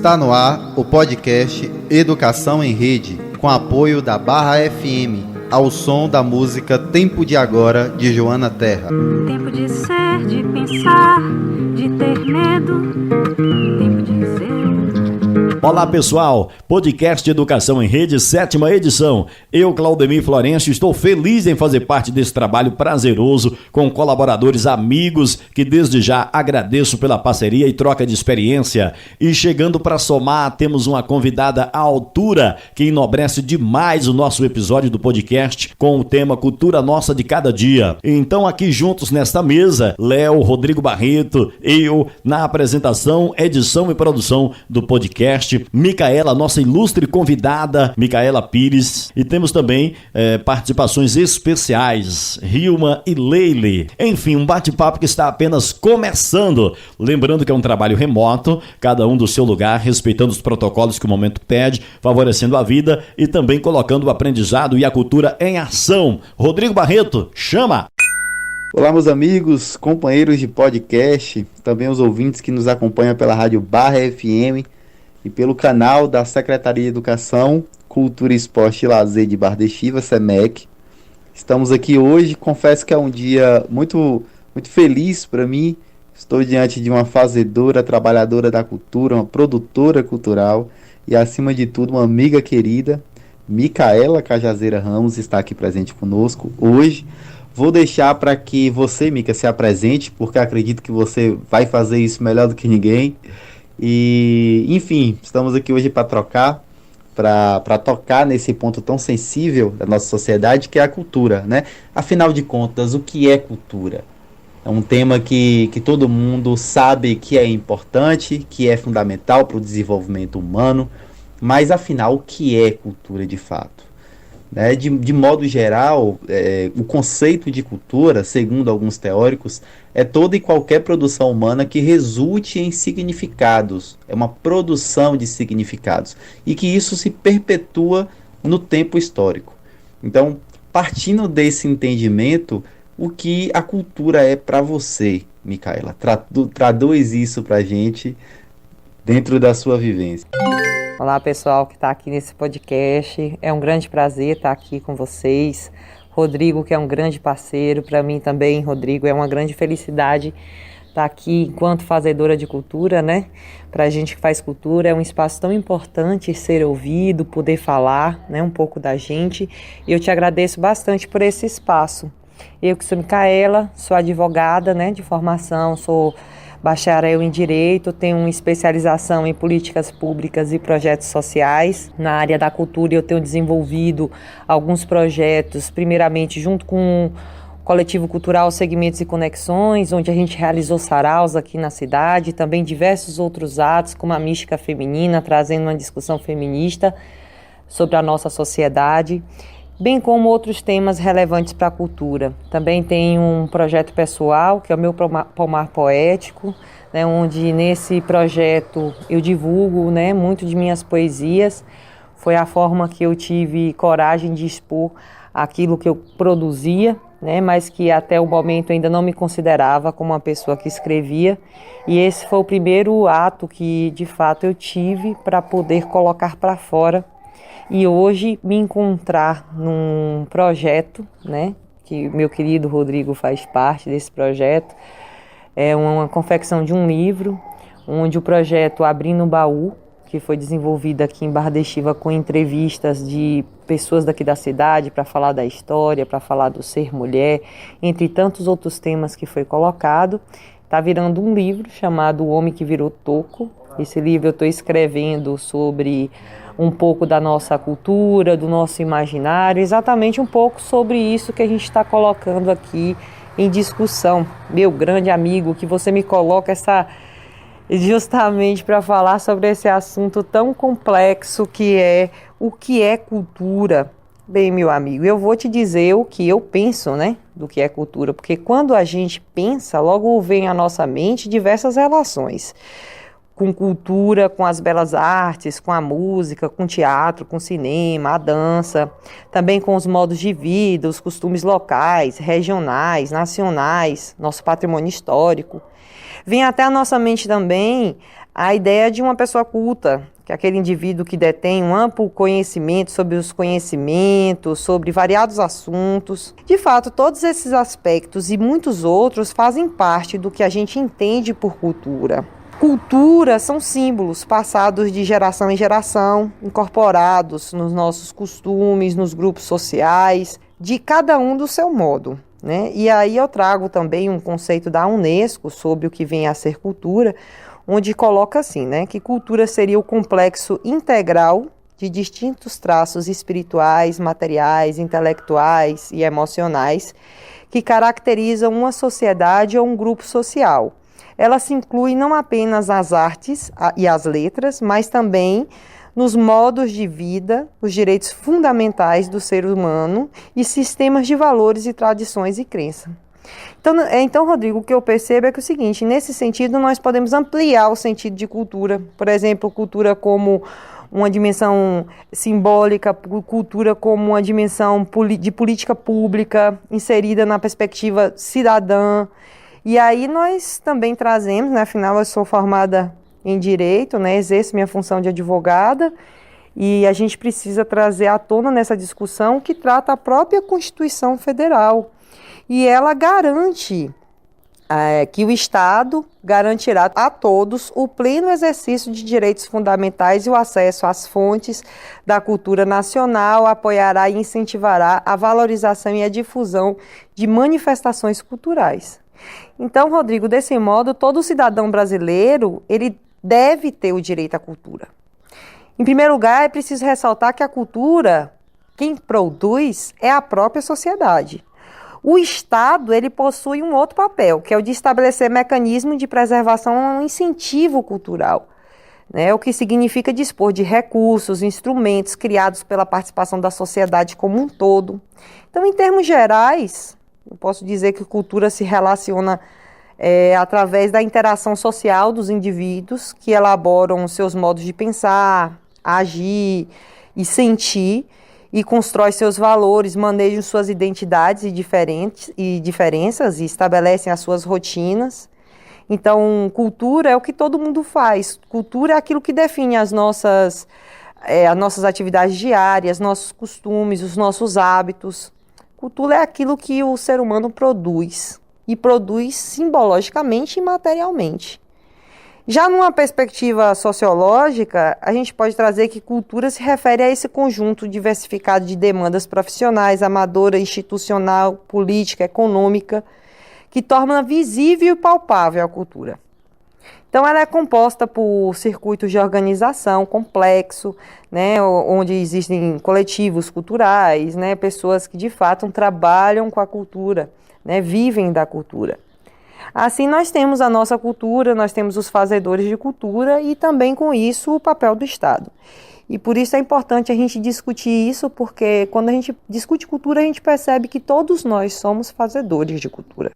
Está no ar o podcast Educação em Rede, com apoio da Barra FM, ao som da música Tempo de Agora, de Joana Terra. Tempo de ser, de pensar, de ter medo, tempo de ser. Olá pessoal, podcast Educação em Rede, 7ª edição. Eu, Claudemir Florencio, estou feliz em fazer parte desse trabalho prazeroso com colaboradores amigos que desde já agradeço pela parceria e troca de experiência. E chegando para somar, temos uma convidada à altura que enobrece demais o nosso episódio do podcast com o tema Cultura Nossa de Cada Dia. Então aqui juntos nesta mesa, Léo, Rodrigo Barreto, eu, na apresentação, edição e produção do podcast, Micaela, nossa ilustre convidada, Micaela Pires, e temos também participações especiais, Hilma e Leile. Enfim, um bate-papo que está apenas começando. Lembrando que é um trabalho remoto, cada um do seu lugar, respeitando os protocolos que o momento pede, favorecendo a vida e também colocando o aprendizado e a cultura em ação. Rodrigo Barreto, chama! Olá, meus amigos, companheiros de podcast, também os ouvintes que nos acompanham pela Rádio Barra FM e pelo canal da Secretaria de Educação, Cultura, Esporte e Lazer de Bardeschiva, SEMEC. Estamos aqui hoje, confesso que é um dia muito feliz para mim. Estou diante de uma fazedora, trabalhadora da cultura, uma produtora cultural e, acima de tudo, uma amiga querida, Micaela Cajazeira Ramos, está aqui presente conosco hoje. Vou deixar para que você, Mica, se apresente, porque acredito que você vai fazer isso melhor do que ninguém. E, enfim, estamos aqui hoje para tocar nesse ponto tão sensível da nossa sociedade, que é a cultura, né? Afinal de contas, o que é cultura? É um tema que todo mundo sabe que é importante, que é fundamental para o desenvolvimento humano, mas afinal, o que é cultura de fato? Né? De modo geral, o conceito de cultura, segundo alguns teóricos, é toda e qualquer produção humana que resulte em significados, é uma produção de significados, e que isso se perpetua no tempo histórico. Então, partindo desse entendimento, o que a cultura é para você, Micaela? Traduz isso para a gente dentro da sua vivência. Olá pessoal que está aqui nesse podcast, é um grande prazer estar aqui com vocês. Rodrigo, que é um grande parceiro, para mim também, Rodrigo, é uma grande felicidade estar aqui enquanto fazedora de cultura, né? Para a gente que faz cultura, é um espaço tão importante ser ouvido, poder falar, né, um pouco da gente. E eu te agradeço bastante por esse espaço. Eu que sou Micaela, sou advogada, né, de formação, sou bacharel em Direito, tenho uma especialização em Políticas Públicas e Projetos Sociais. Na área da cultura eu tenho desenvolvido alguns projetos, primeiramente junto com o Coletivo Cultural Segmentos e Conexões, onde a gente realizou saraus aqui na cidade, também diversos outros atos, como a mística feminina, trazendo uma discussão feminista sobre a nossa sociedade, bem como outros temas relevantes para a cultura. Também tenho um projeto pessoal, que é o meu Pomar Poético, né, onde nesse projeto eu divulgo, né, muito de minhas poesias. Foi a forma que eu tive coragem de expor aquilo que eu produzia, né, mas que até o momento ainda não me considerava como uma pessoa que escrevia. E esse foi o primeiro ato que, de fato, eu tive para poder colocar para fora. E hoje me encontrar num projeto, né, que meu querido Rodrigo faz parte desse projeto, é uma confecção de um livro, onde o projeto Abrindo o Baú, que foi desenvolvido aqui em Bardeschiva com entrevistas de pessoas daqui da cidade para falar da história, para falar do ser mulher, entre tantos outros temas que foi colocado, está virando um livro chamado O Homem que Virou Toco. Esse livro eu estou escrevendo sobre um pouco da nossa cultura, do nosso imaginário, exatamente um pouco sobre isso que a gente está colocando aqui em discussão. Meu grande amigo, que você me coloca justamente para falar sobre esse assunto tão complexo que é o que é cultura. Bem, meu amigo, eu vou te dizer o que eu penso, né, do que é cultura, porque quando a gente pensa, logo vem à nossa mente diversas relações com cultura, com as belas artes, com a música, com o teatro, com o cinema, a dança, também com os modos de vida, os costumes locais, regionais, nacionais, nosso patrimônio histórico. Vem até a nossa mente também a ideia de uma pessoa culta, que é aquele indivíduo que detém um amplo conhecimento sobre os conhecimentos, sobre variados assuntos. De fato, todos esses aspectos e muitos outros fazem parte do que a gente entende por cultura. Cultura são símbolos passados de geração em geração, incorporados nos nossos costumes, nos grupos sociais, de cada um do seu modo, né? E aí eu trago também um conceito da Unesco sobre o que vem a ser cultura, onde coloca assim, né, que cultura seria o complexo integral de distintos traços espirituais, materiais, intelectuais e emocionais que caracterizam uma sociedade ou um grupo social. Ela se inclui não apenas as artes e as letras, mas também nos modos de vida, os direitos fundamentais do ser humano e sistemas de valores e tradições e crença. Então, Rodrigo, o que eu percebo é que é o seguinte, nesse sentido nós podemos ampliar o sentido de cultura, por exemplo, cultura como uma dimensão simbólica, cultura como uma dimensão de política pública inserida na perspectiva cidadã. E aí nós também trazemos, né, afinal eu sou formada em Direito, né, exerço minha função de advogada, e a gente precisa trazer à tona nessa discussão que trata a própria Constituição Federal. E ela garante que o Estado garantirá a todos o pleno exercício de direitos fundamentais e o acesso às fontes da cultura nacional, apoiará e incentivará a valorização e a difusão de manifestações culturais. Então, Rodrigo, desse modo, todo cidadão brasileiro, ele deve ter o direito à cultura. Em primeiro lugar, é preciso ressaltar que a cultura, quem produz, é a própria sociedade. O Estado, ele possui um outro papel, que é o de estabelecer mecanismos de preservação a um incentivo cultural, né? O que significa dispor de recursos, instrumentos criados pela participação da sociedade como um todo. Então, em termos gerais, eu posso dizer que cultura se relaciona através da interação social dos indivíduos que elaboram seus modos de pensar, agir e sentir, e constrói seus valores, manejam suas identidades e diferenças e estabelecem as suas rotinas. Então, cultura é o que todo mundo faz. Cultura é aquilo que define as nossas atividades diárias, nossos costumes, os nossos hábitos. Cultura é aquilo que o ser humano produz, e produz simbologicamente e materialmente. Já numa perspectiva sociológica, a gente pode trazer que cultura se refere a esse conjunto diversificado de demandas profissionais, amadora, institucional, política, econômica, que torna visível e palpável a cultura. Então, ela é composta por circuitos de organização complexo, né, onde existem coletivos culturais, né, pessoas que de fato trabalham com a cultura, né, vivem da cultura. Assim, nós temos a nossa cultura, nós temos os fazedores de cultura e também, com isso, o papel do Estado. E por isso é importante a gente discutir isso, porque quando a gente discute cultura, a gente percebe que todos nós somos fazedores de cultura.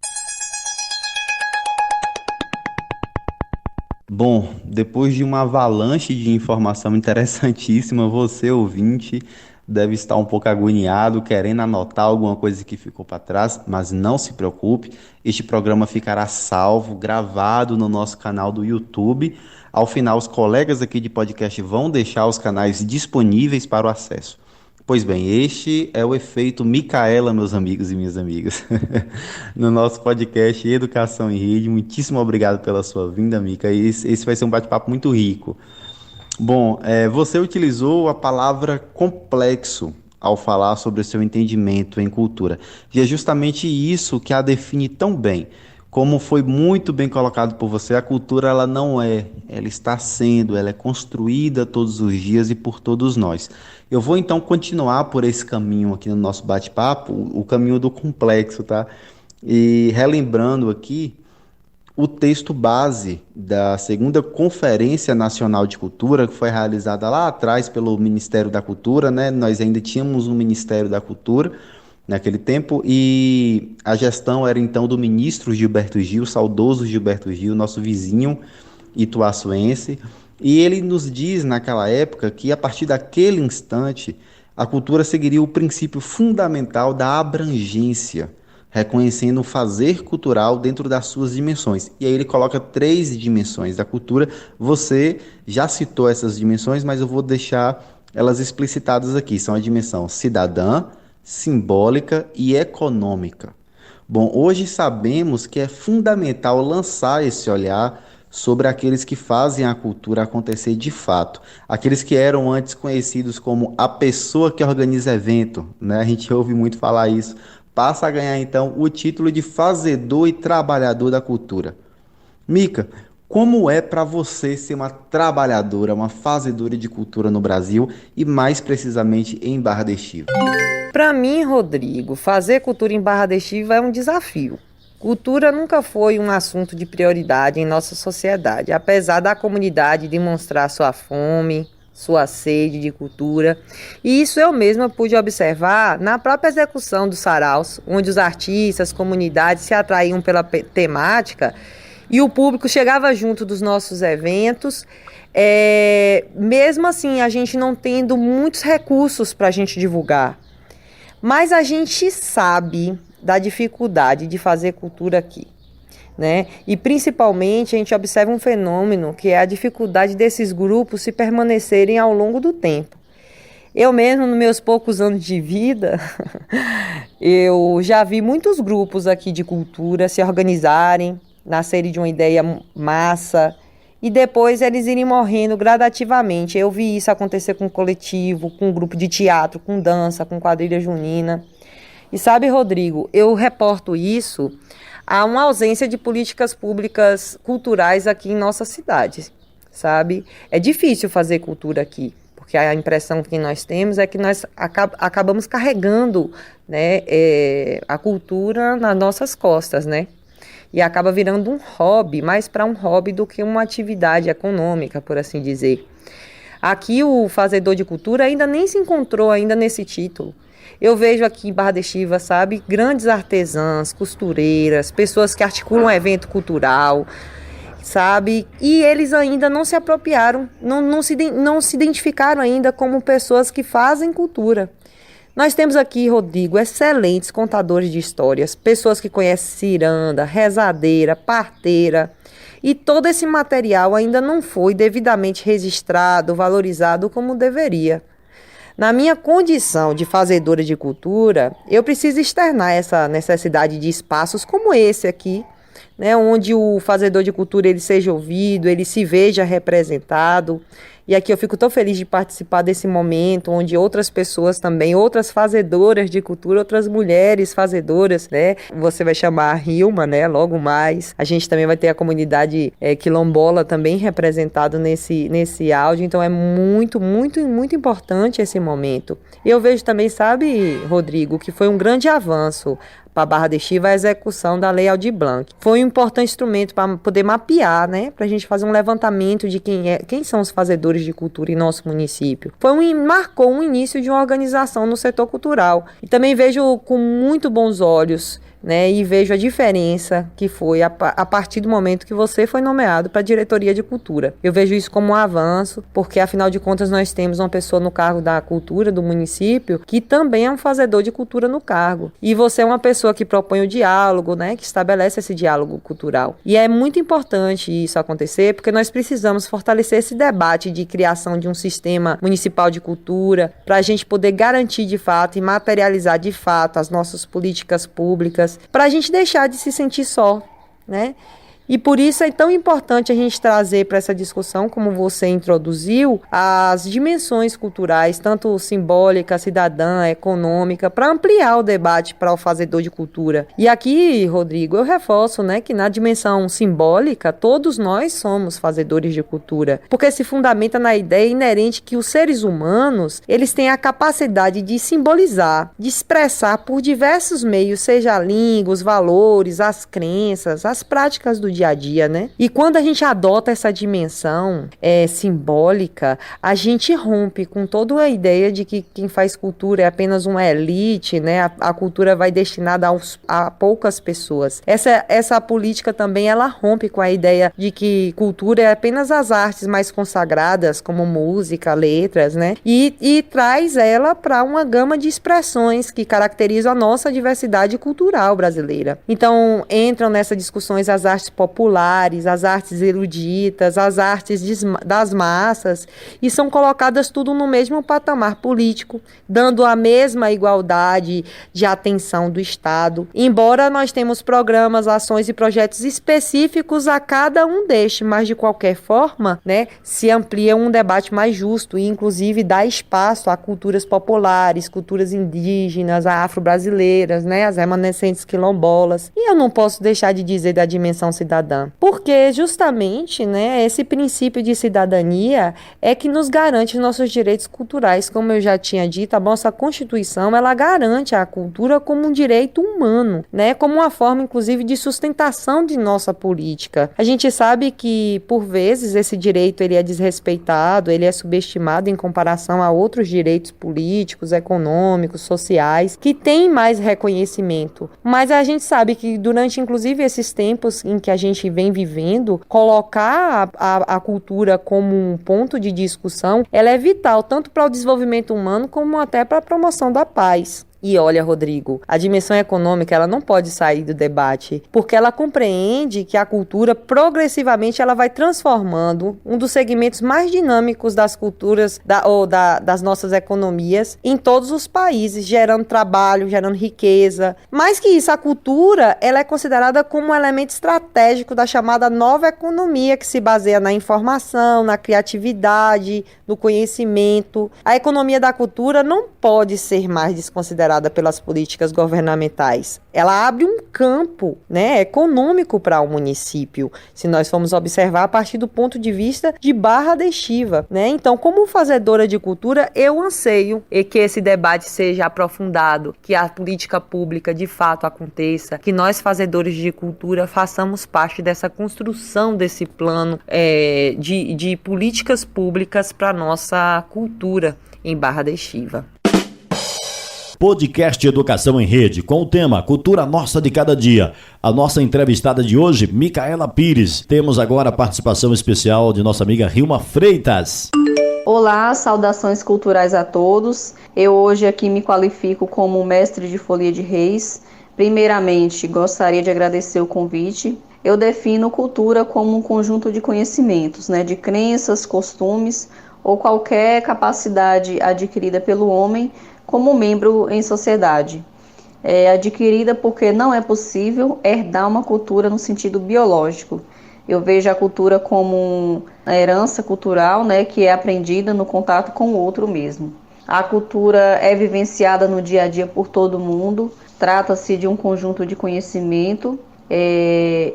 Bom, depois de uma avalanche de informação interessantíssima, você, ouvinte, deve estar um pouco agoniado, querendo anotar alguma coisa que ficou para trás, mas não se preocupe, este programa ficará salvo, gravado no nosso canal do YouTube. Ao final, os colegas aqui de podcast vão deixar os canais disponíveis para o acesso. Pois bem, este é o efeito Micaela, meus amigos e minhas amigas, no nosso podcast Educação em Rede. Muitíssimo obrigado pela sua vinda, Mica. Esse vai ser um bate-papo muito rico. Bom, você utilizou a palavra complexo ao falar sobre o seu entendimento em cultura. E é justamente isso que a define tão bem. Como foi muito bem colocado por você, a cultura ela não é, ela está sendo, ela é construída todos os dias e por todos nós. Eu vou então continuar por esse caminho aqui no nosso bate-papo, o caminho do complexo, tá? E relembrando aqui o texto base da segunda Conferência Nacional de Cultura, que foi realizada lá atrás pelo Ministério da Cultura, né? Nós ainda tínhamos um Ministério da Cultura naquele tempo, e a gestão era então do ministro Gilberto Gil, saudoso Gilberto Gil, nosso vizinho ituaçuense, e ele nos diz naquela época que a partir daquele instante a cultura seguiria o princípio fundamental da abrangência, reconhecendo o fazer cultural dentro das suas dimensões. E aí ele coloca 3 dimensões da cultura. Você já citou essas dimensões, mas eu vou deixar elas explicitadas aqui. São a dimensão cidadã, simbólica e econômica. Bom, hoje sabemos que é fundamental lançar esse olhar sobre aqueles que fazem a cultura acontecer de fato. Aqueles que eram antes conhecidos como a pessoa que organiza evento, né? A gente ouve muito falar isso. Passa a ganhar então o título de fazedor e trabalhador da cultura. Mica, como é para você ser uma trabalhadora, uma fazedora de cultura no Brasil e mais precisamente em Barra da Estiva? Para mim, Rodrigo, fazer cultura em Barra da Estiva é um desafio. Cultura nunca foi um assunto de prioridade em nossa sociedade, apesar da comunidade demonstrar sua fome, sua sede de cultura. E isso eu mesma pude observar na própria execução dos saraus, onde os artistas, comunidades se atraíam pela temática e o público chegava junto dos nossos eventos, mesmo assim a gente não tendo muitos recursos para a gente divulgar. Mas a gente sabe da dificuldade de fazer cultura aqui, né? E principalmente a gente observa um fenômeno que é a dificuldade desses grupos se permanecerem ao longo do tempo. Eu mesmo, nos meus poucos anos de vida, eu já vi muitos grupos aqui de cultura se organizarem, nascerem de uma ideia massa e depois eles irem morrendo gradativamente. Eu vi isso acontecer com coletivo, com grupo de teatro, com dança, com quadrilha junina. E sabe, Rodrigo, eu reporto isso a uma ausência de políticas públicas culturais aqui em nossa cidade, sabe? É difícil fazer cultura aqui, porque a impressão que nós temos é que nós acabamos carregando, né, a cultura nas nossas costas, né? E acaba virando um hobby, mais para um hobby do que uma atividade econômica, por assim dizer. Aqui o fazedor de cultura ainda nem se encontrou ainda nesse título. Eu vejo aqui em Barra da Estiva, sabe, grandes artesãs, costureiras, pessoas que articulam evento cultural, sabe, e eles ainda não se apropriaram, não se identificaram ainda como pessoas que fazem cultura. Nós temos aqui, Rodrigo, excelentes contadores de histórias, pessoas que conhecem ciranda, rezadeira, parteira, e todo esse material ainda não foi devidamente registrado, valorizado como deveria. Na minha condição de fazedora de cultura, eu preciso externar essa necessidade de espaços como esse aqui, né, onde o fazedor de cultura ele seja ouvido, ele se veja representado. E aqui eu fico tão feliz de participar desse momento, onde outras pessoas também, outras fazedoras de cultura, outras mulheres fazedoras, né? Você vai chamar a Hilma, né? Logo mais. A gente também vai ter a comunidade quilombola também representado nesse áudio. Então é muito, muito, muito importante esse momento. E eu vejo também, sabe, Rodrigo, que foi um grande avanço para Barra da Estiva a execução da Lei Aldir Blanc. Foi um importante instrumento para poder mapear, né, para a gente fazer um levantamento de quem são os fazedores de cultura em nosso município. Marcou um início de uma organização no setor cultural. E também vejo com muito bons olhos, né, e vejo a diferença que foi a partir do momento que você foi nomeado para a diretoria de cultura. Eu vejo isso como um avanço, porque afinal de contas nós temos uma pessoa no cargo da cultura do município que também é um fazedor de cultura no cargo. E você é uma pessoa que propõe o diálogo, né, que estabelece esse diálogo cultural. E é muito importante isso acontecer, porque nós precisamos fortalecer esse debate de criação de um sistema municipal de cultura, para a gente poder garantir de fato e materializar de fato as nossas políticas públicas, para a gente deixar de se sentir só, né? E por isso é tão importante a gente trazer para essa discussão, como você introduziu, as dimensões culturais, tanto simbólica, cidadã, econômica, para ampliar o debate para o fazedor de cultura. E aqui, Rodrigo, eu reforço, né, que na dimensão simbólica, todos nós somos fazedores de cultura, porque se fundamenta na ideia inerente que os seres humanos, eles têm a capacidade de simbolizar, de expressar por diversos meios, seja a língua, os valores, as crenças, as práticas do dia a dia, né? E quando a gente adota essa dimensão simbólica, a gente rompe com toda a ideia de que quem faz cultura é apenas uma elite, né? A cultura vai destinada a poucas pessoas. Essa política também, ela rompe com a ideia de que cultura é apenas as artes mais consagradas, como música, letras, né? E traz ela para uma gama de expressões que caracterizam a nossa diversidade cultural brasileira. Então, entram nessas discussões as artes populares, as artes eruditas, as artes das massas, e são colocadas tudo no mesmo patamar político, dando a mesma igualdade de atenção do Estado. Embora nós temos programas, ações e projetos específicos a cada um destes, mas de qualquer forma, né, se amplia um debate mais justo e inclusive dá espaço a culturas populares, culturas indígenas, afro-brasileiras, né, as remanescentes quilombolas. E eu não posso deixar de dizer da dimensão cidadã, porque justamente, né, esse princípio de cidadania é que nos garante nossos direitos culturais. Como eu já tinha dito, a nossa Constituição, ela garante a cultura como um direito humano, né, como uma forma, inclusive, de sustentação de nossa política. A gente sabe que, por vezes, esse direito ele é desrespeitado, ele é subestimado em comparação a outros direitos políticos, econômicos, sociais, que têm mais reconhecimento. Mas a gente sabe que durante, inclusive, esses tempos em que a gente vem vivendo, colocar a cultura como um ponto de discussão, ela é vital, tanto para o desenvolvimento humano, como até para a promoção da paz. E olha, Rodrigo, a dimensão econômica, ela não pode sair do debate, porque ela compreende que a cultura, progressivamente, ela vai transformando um dos segmentos mais dinâmicos das culturas, das nossas economias, em todos os países, gerando trabalho, gerando riqueza. Mais que isso, a cultura, ela é considerada como um elemento estratégico da chamada nova economia, que se baseia na informação, na criatividade, no conhecimento. A economia da cultura não pode ser mais desconsiderada pelas políticas governamentais. Ela abre um campo, né, econômico para o município, se nós formos observar a partir do ponto de vista de Barra da Estiva, né? Então, como fazedora de cultura, eu anseio que esse debate seja aprofundado, que a política pública de fato aconteça, que nós, fazedores de cultura, façamos parte dessa construção desse plano de políticas públicas para a nossa cultura em Barra da Estiva. Podcast Educação em Rede, com o tema Cultura Nossa de Cada Dia. A nossa entrevistada de hoje, Micaela Pires. Temos agora a participação especial de nossa amiga Rilma Freitas. Olá, saudações culturais a todos. Eu hoje aqui me qualifico como mestre de Folia de Reis. Primeiramente, gostaria de agradecer o convite. Eu defino cultura como um conjunto de conhecimentos, né, de crenças, costumes ou qualquer capacidade adquirida pelo homem como membro em sociedade. É adquirida porque não é possível herdar uma cultura no sentido biológico. Eu vejo a cultura como uma herança cultural, né, que é aprendida no contato com o outro mesmo. A cultura é vivenciada no dia a dia por todo mundo, trata-se de um conjunto de conhecimento.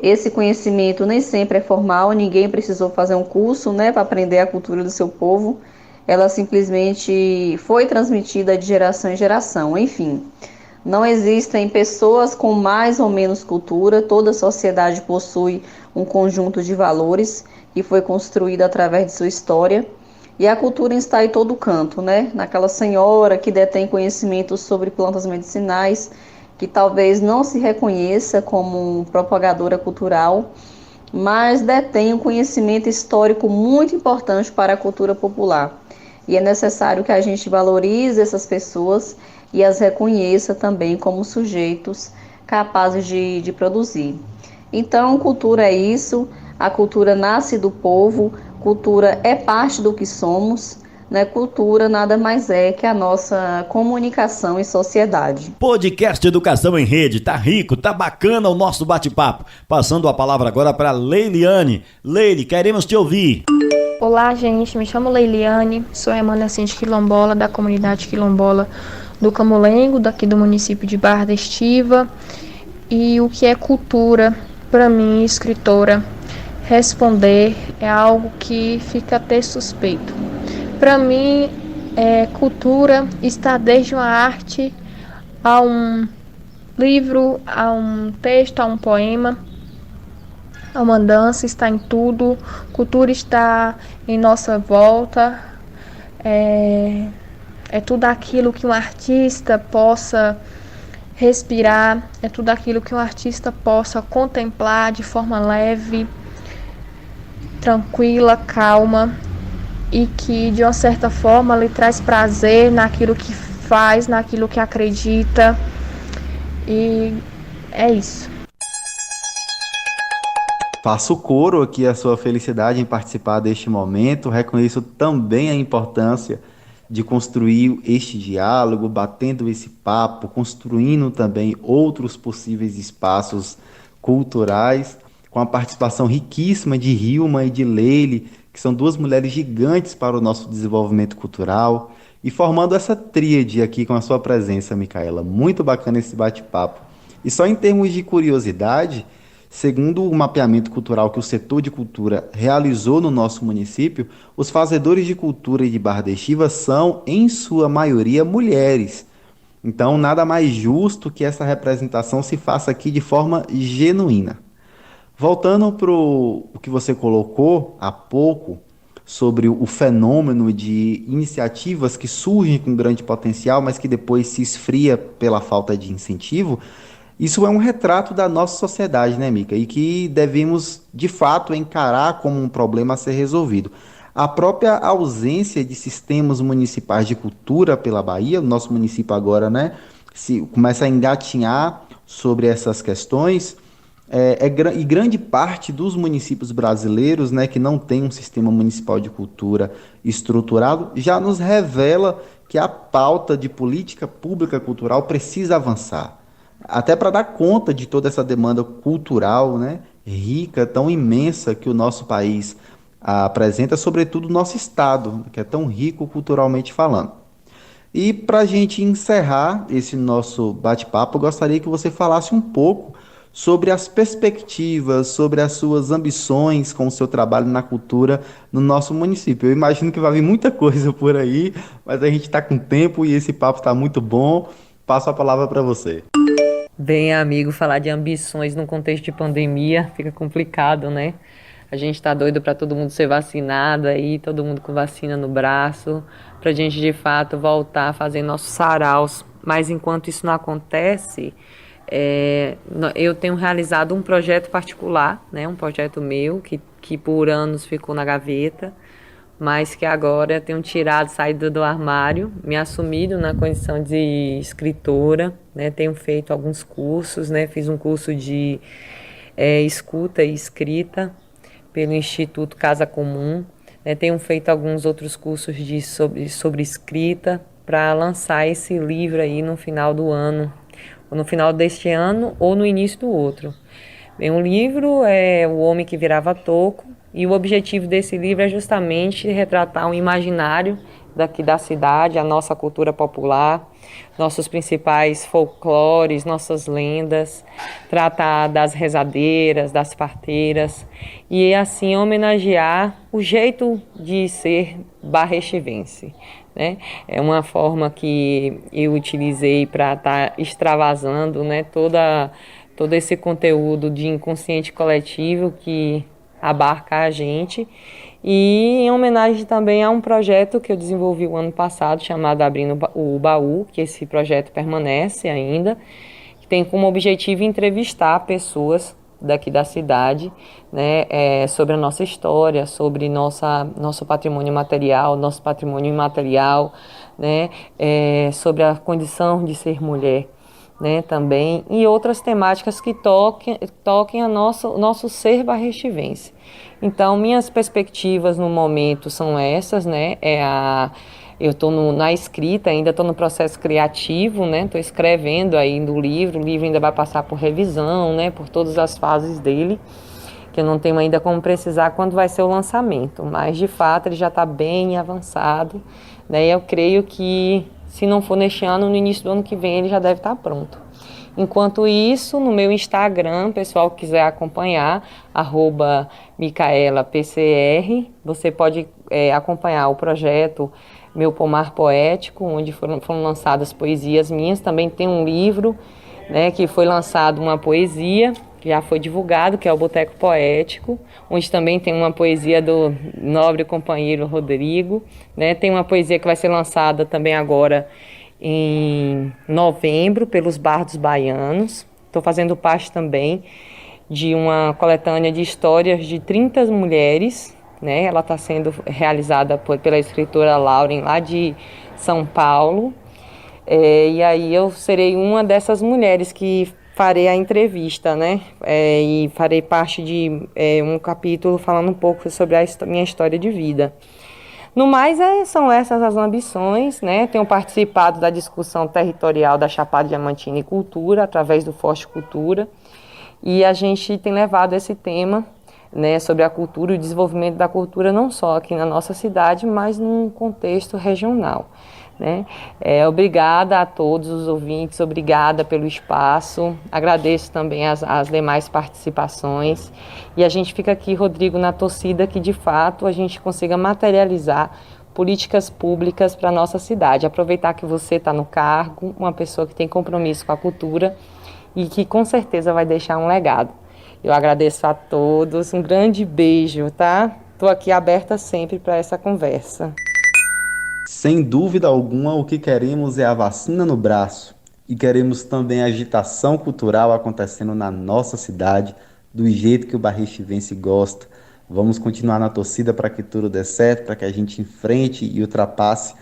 Esse conhecimento nem sempre é formal, ninguém precisou fazer um curso, né, para aprender a cultura do seu povo. Ela simplesmente foi transmitida de geração em geração. Enfim, não existem pessoas com mais ou menos cultura, toda sociedade possui um conjunto de valores que foi construído através de sua história. E a cultura está em todo canto, né? Naquela senhora que detém conhecimentos sobre plantas medicinais, que talvez não se reconheça como propagadora cultural, mas detém um conhecimento histórico muito importante para a cultura popular. E é necessário que a gente valorize essas pessoas e as reconheça também como sujeitos capazes de produzir. Então, cultura é isso, a cultura nasce do povo, cultura é parte do que somos, né? Cultura nada mais é que a nossa comunicação em sociedade. Podcast Educação em Rede, tá rico, tá bacana o nosso bate-papo. Passando a palavra agora para Leiliane. Leile, queremos te ouvir. Olá, gente, me chamo Leiliane, sou remanescente quilombola da comunidade quilombola do Camulengo, daqui do município de Barra da Estiva. E o que é cultura, para mim, escritora, responder é algo que fica até suspeito. Para mim, cultura está desde uma arte a um livro, a um texto, a um poema. é uma dança, está em tudo. Cultura está em nossa volta. É tudo aquilo que um artista possa respirar, é tudo aquilo que um artista possa contemplar de forma leve, tranquila, calma, e que de uma certa forma lhe traz prazer naquilo que faz, naquilo que acredita. E é isso. Faço coro aqui a sua felicidade em participar deste momento. Reconheço também a importância de construir este diálogo, batendo esse papo, construindo também outros possíveis espaços culturais, com a participação riquíssima de Hilma e de Leile, que são duas mulheres gigantes para o nosso desenvolvimento cultural, e formando essa tríade aqui com a sua presença, Micaela. Muito bacana esse bate-papo. E só em termos de curiosidade, segundo o mapeamento cultural que o setor de cultura realizou no nosso município, os fazedores de cultura de Barra da Estiva são, em sua maioria, mulheres. Então, nada mais justo que essa representação se faça aqui de forma genuína. Voltando para o que você colocou há pouco sobre o fenômeno de iniciativas que surgem com grande potencial, mas que depois se esfria pela falta de incentivo, isso é um retrato da nossa sociedade, né, Mica? E que devemos, de fato, encarar como um problema a ser resolvido. A própria ausência de sistemas municipais de cultura pela Bahia, o nosso município agora, né, se começa a engatinhar sobre essas questões, e grande parte dos municípios brasileiros, né, que não tem um sistema municipal de cultura estruturado, já nos revela que a pauta de política pública cultural precisa avançar. Até para dar conta de toda essa demanda cultural, né, rica, tão imensa que o nosso país apresenta, sobretudo o nosso estado, que é tão rico culturalmente falando. E para a gente encerrar esse nosso bate-papo, eu gostaria que você falasse um pouco sobre as perspectivas, sobre as suas ambições com o seu trabalho na cultura no nosso município. Eu imagino que vai vir muita coisa por aí, mas a gente está com tempo e esse papo está muito bom. Passo a palavra para você. Bem, amigo, falar de ambições num contexto de pandemia fica complicado, né? A gente tá doido para todo mundo ser vacinado aí, todo mundo com vacina no braço, pra gente de fato voltar a fazer nossos saraus. Mas enquanto isso não acontece, eu tenho realizado um projeto particular, né? Um projeto meu que por anos ficou na gaveta, mas que agora eu tenho saído do armário, me assumido na condição de escritora, né? Tenho feito alguns cursos, né? Fiz um curso de escuta e escrita pelo Instituto Casa Comum, né? Tenho feito alguns outros cursos sobre escrita para lançar esse livro aí no final do ano, ou no final deste ano ou no início do outro. Bem, o livro é O Homem que Virava Toco, e o objetivo desse livro é justamente retratar um imaginário daqui da cidade, a nossa cultura popular, nossos principais folclores, nossas lendas, tratar das rezadeiras, das parteiras e assim homenagear o jeito de ser barra-estivense, né? É uma forma que eu utilizei para estar extravasando, né, todo esse conteúdo de inconsciente coletivo que abarca a gente, e em homenagem também a um projeto que eu desenvolvi o ano passado chamado Abrindo o Baú, que esse projeto permanece ainda, que tem como objetivo entrevistar pessoas daqui da cidade, né, sobre a nossa história, sobre nosso patrimônio material, nosso patrimônio imaterial, né, sobre a condição de ser mulher, né, também, e outras temáticas que toquem o nosso ser barra-estivense. Então, minhas perspectivas no momento são essas, né, eu estou na escrita, ainda estou no processo criativo, né, estou escrevendo ainda o livro ainda vai passar por revisão, né, por todas as fases dele, que eu não tenho ainda como precisar quando vai ser o lançamento, mas de fato ele já está bem avançado, né, e eu creio que se não for neste ano, no início do ano que vem ele já deve estar pronto. Enquanto isso, no meu Instagram, pessoal que quiser acompanhar, @micaelapcr, você pode acompanhar o projeto Meu Pomar Poético, onde foram lançadas poesias minhas. Também tem um livro, né, que foi lançado uma poesia, que já foi divulgado, que é o Boteco Poético, onde também tem uma poesia do nobre companheiro Rodrigo, né? Tem uma poesia que vai ser lançada também agora em novembro pelos Bardos Baianos. Estou fazendo parte também de uma coletânea de histórias de 30 mulheres, né? Ela está sendo realizada pela escritora Lauren, lá de São Paulo. E aí eu serei uma dessas mulheres que farei a entrevista, né? E farei parte de um capítulo falando um pouco sobre a minha história de vida. No mais, são essas as ambições, né? Tenho participado da discussão territorial da Chapada Diamantina e Cultura, através do Forte Cultura, e a gente tem levado esse tema, né, sobre a cultura e o desenvolvimento da cultura, não só aqui na nossa cidade, mas num contexto regional, né? Obrigada a todos os ouvintes, obrigada pelo espaço, agradeço também as demais participações, e a gente fica aqui, Rodrigo, na torcida que de fato a gente consiga materializar políticas públicas para a nossa cidade, aproveitar que você está no cargo, uma pessoa que tem compromisso com a cultura e que com certeza vai deixar um legado. Eu agradeço a todos, um grande beijo, tá? Estou aqui aberta sempre para essa conversa. Sem dúvida alguma, o que queremos é a vacina no braço e queremos também a agitação cultural acontecendo na nossa cidade, do jeito que o barrichivense gosta. Vamos continuar na torcida para que tudo dê certo, para que a gente enfrente e ultrapasse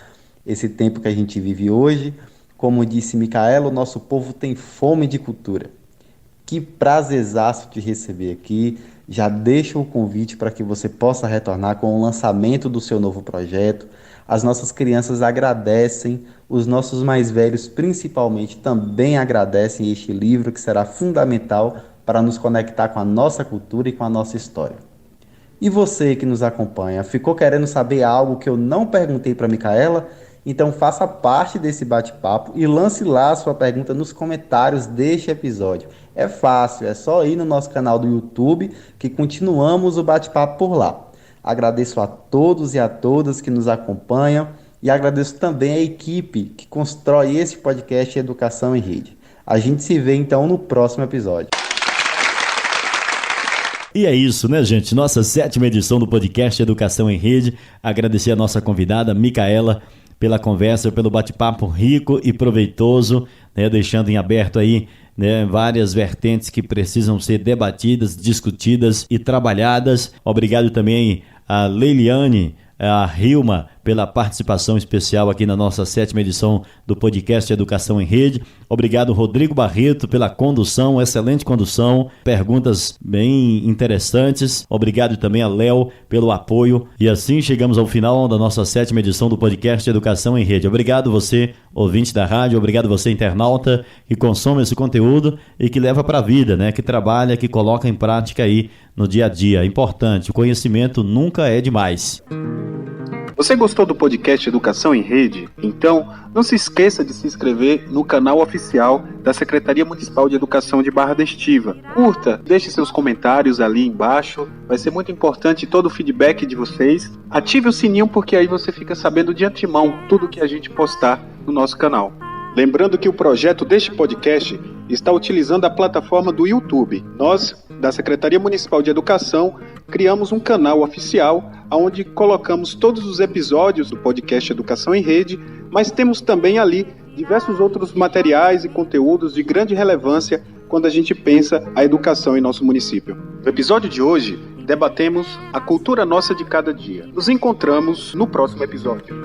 esse tempo que a gente vive hoje. Como disse Micaela, o nosso povo tem fome de cultura. Que prazerzaço te receber aqui. Já deixo o convite para que você possa retornar com o lançamento do seu novo projeto. As nossas crianças agradecem, os nossos mais velhos principalmente também agradecem este livro que será fundamental para nos conectar com a nossa cultura e com a nossa história. E você que nos acompanha, ficou querendo saber algo que eu não perguntei para a Micaela? Então faça parte desse bate-papo e lance lá a sua pergunta nos comentários deste episódio. É fácil, é só ir no nosso canal do YouTube que continuamos o bate-papo por lá. Agradeço a todos e a todas que nos acompanham e agradeço também a equipe que constrói esse podcast Educação em Rede. A gente se vê então no próximo episódio. E é isso, né, gente? Nossa 7ª edição do podcast Educação em Rede. Agradecer a nossa convidada, Micaela, pela conversa, pelo bate-papo rico e proveitoso, né, deixando em aberto aí, né, várias vertentes que precisam ser debatidas, discutidas e trabalhadas. Obrigado também a Leiliane, a Hilma, pela participação especial aqui na nossa 7ª edição do podcast Educação em Rede. Obrigado, Rodrigo Barreto, pela condução, excelente condução, perguntas bem interessantes. Obrigado também a Léo pelo apoio. E assim chegamos ao final da nossa 7ª edição do podcast Educação em Rede. Obrigado você, ouvinte da rádio, obrigado você, internauta, que consome esse conteúdo e que leva para a vida, né? Que trabalha, que coloca em prática aí no dia a dia. É importante, o conhecimento nunca é demais. Você gostou do podcast Educação em Rede? Então, não se esqueça de se inscrever no canal oficial da Secretaria Municipal de Educação de Barra da Estiva. Curta, deixe seus comentários ali embaixo, vai ser muito importante todo o feedback de vocês. Ative o sininho porque aí você fica sabendo de antemão tudo que a gente postar no nosso canal. Lembrando que o projeto deste podcast está utilizando a plataforma do YouTube. Nós, da Secretaria Municipal de Educação, criamos um canal oficial onde colocamos todos os episódios do podcast Educação em Rede, mas temos também ali diversos outros materiais e conteúdos de grande relevância quando a gente pensa a educação em nosso município. No episódio de hoje, debatemos a cultura nossa de cada dia. Nos encontramos no próximo episódio.